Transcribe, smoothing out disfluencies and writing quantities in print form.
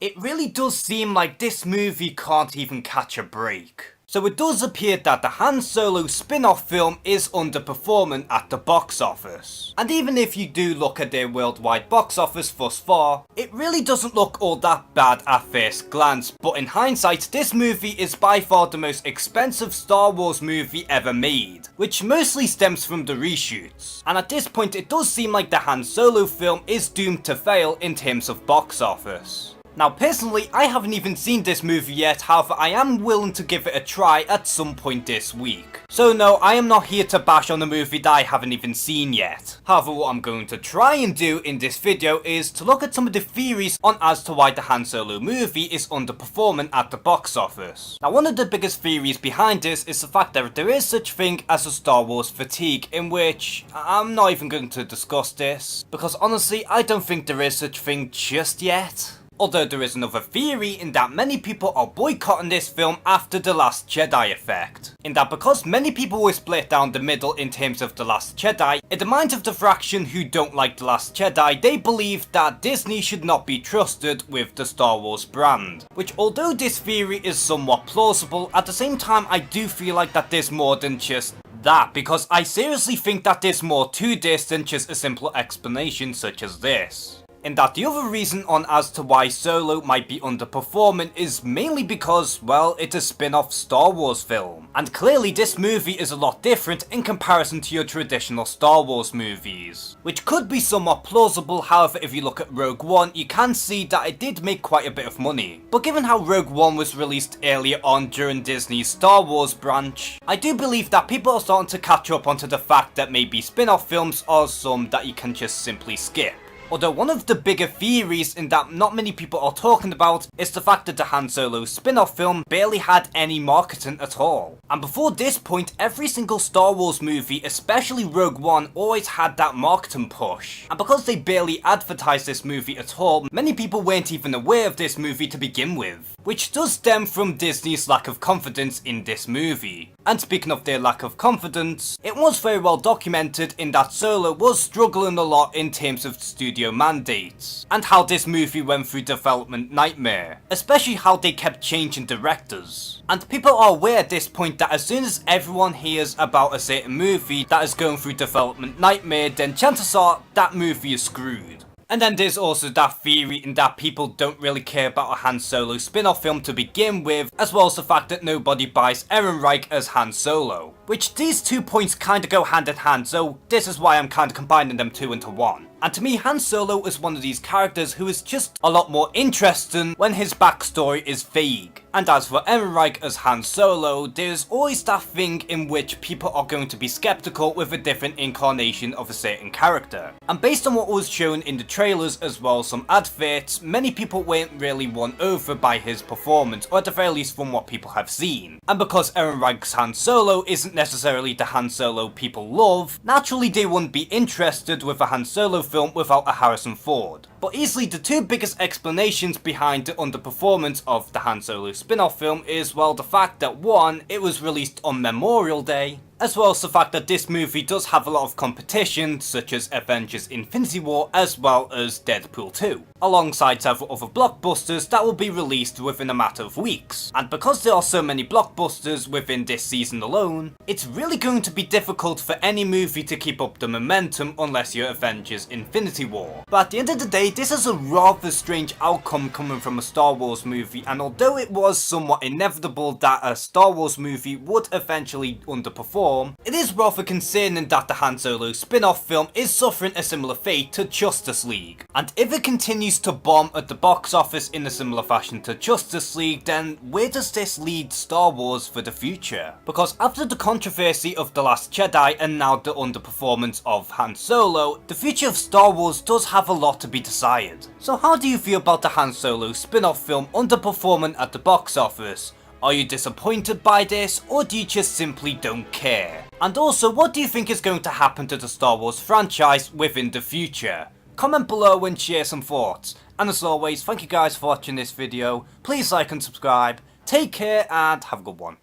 it really does seem like this movie can't even catch a break. So it does appear that the Han Solo spin-off film is underperforming at the box office. And even if you do look at their worldwide box office thus far, it really doesn't look all that bad at first glance, but in hindsight this movie is by far the most expensive Star Wars movie ever made, which mostly stems from the reshoots. And at this point it does seem like the Han Solo film is doomed to fail in terms of box office. Now personally, I haven't even seen this movie yet, however I am willing to give it a try at some point this week. So no, I am not here to bash on a movie that I haven't even seen yet. However, what I'm going to try and do in this video is to look at some of the theories on as to why the Han Solo movie is underperforming at the box office. Now one of the biggest theories behind this is the fact that there is such thing as a Star Wars fatigue, in which I'm not even going to discuss this, because honestly I don't think there is such thing just yet. Although there is another theory in that many people are boycotting this film after The Last Jedi effect. In that because many people were split down the middle in terms of The Last Jedi, in the minds of the fraction who don't like The Last Jedi, they believe that Disney should not be trusted with the Star Wars brand. Which, although this theory is somewhat plausible, at the same time I do feel like that there's more than just that, because I seriously think that there's more to this than just a simple explanation such as this. In that the other reason on as to why Solo might be underperforming is mainly because, well, it's a spin-off Star Wars film. And clearly this movie is a lot different in comparison to your traditional Star Wars movies. Which could be somewhat plausible, however if you look at Rogue One you can see that it did make quite a bit of money. But given how Rogue One was released earlier on during Disney's Star Wars branch, I do believe that people are starting to catch up onto the fact that maybe spin-off films are some that you can just simply skip. Although one of the bigger theories in that not many people are talking about is the fact that the Han Solo spin-off film barely had any marketing at all. And before this point, every single Star Wars movie, especially Rogue One, always had that marketing push. And because they barely advertised this movie at all, many people weren't even aware of this movie to begin with. Which does stem from Disney's lack of confidence in this movie. And speaking of their lack of confidence, it was very well documented in that Solo was struggling a lot in terms of studio mandates, and how this movie went through development nightmare, especially how they kept changing directors. And people are aware at this point that as soon as everyone hears about a certain movie that is going through development nightmare, then chances are that movie is screwed. And then there's also that theory in that people don't really care about a Han Solo spin-off film to begin with, as well as the fact that nobody buys Ehrenreich as Han Solo. Which these 2 points kinda go hand in hand, so this is why I'm kinda combining them two into one. And to me, Han Solo is one of these characters who is just a lot more interesting when his backstory is vague. And as for Ehrenreich as Han Solo, there's always that thing in which people are going to be skeptical with a different incarnation of a certain character. And based on what was shown in the trailers as well as some adverts, many people weren't really won over by his performance, or at the very least from what people have seen. And because Ehrenreich's Han Solo isn't necessarily the Han Solo people love, naturally they wouldn't be interested with a Han Solo film without a Harrison Ford. But easily the two biggest explanations behind the underperformance of the Han Solo spin-off film is, well, the fact that one, it was released on Memorial Day, as well as the fact that this movie does have a lot of competition, such as Avengers Infinity War as well as Deadpool 2, alongside several other blockbusters that will be released within a matter of weeks. And because there are so many blockbusters within this season alone, it's really going to be difficult for any movie to keep up the momentum unless you're Avengers Infinity War. But at the end of the day, this is a rather strange outcome coming from a Star Wars movie, and although it was somewhat inevitable that a Star Wars movie would eventually underperform, it is rather concerning that the Han Solo spin-off film is suffering a similar fate to Justice League. And if it continues to bomb at the box office in a similar fashion to Justice League, then where does this lead Star Wars for the future? Because after the controversy of The Last Jedi and now the underperformance of Han Solo, the future of Star Wars does have a lot to be desired. So how do you feel about the Han Solo spin-off film underperforming at the box office? Are you disappointed by this, or do you just simply don't care? And also, what do you think is going to happen to the Star Wars franchise within the future? Comment below and share some thoughts. And as always, thank you guys for watching this video. Please like and subscribe. Take care and have a good one.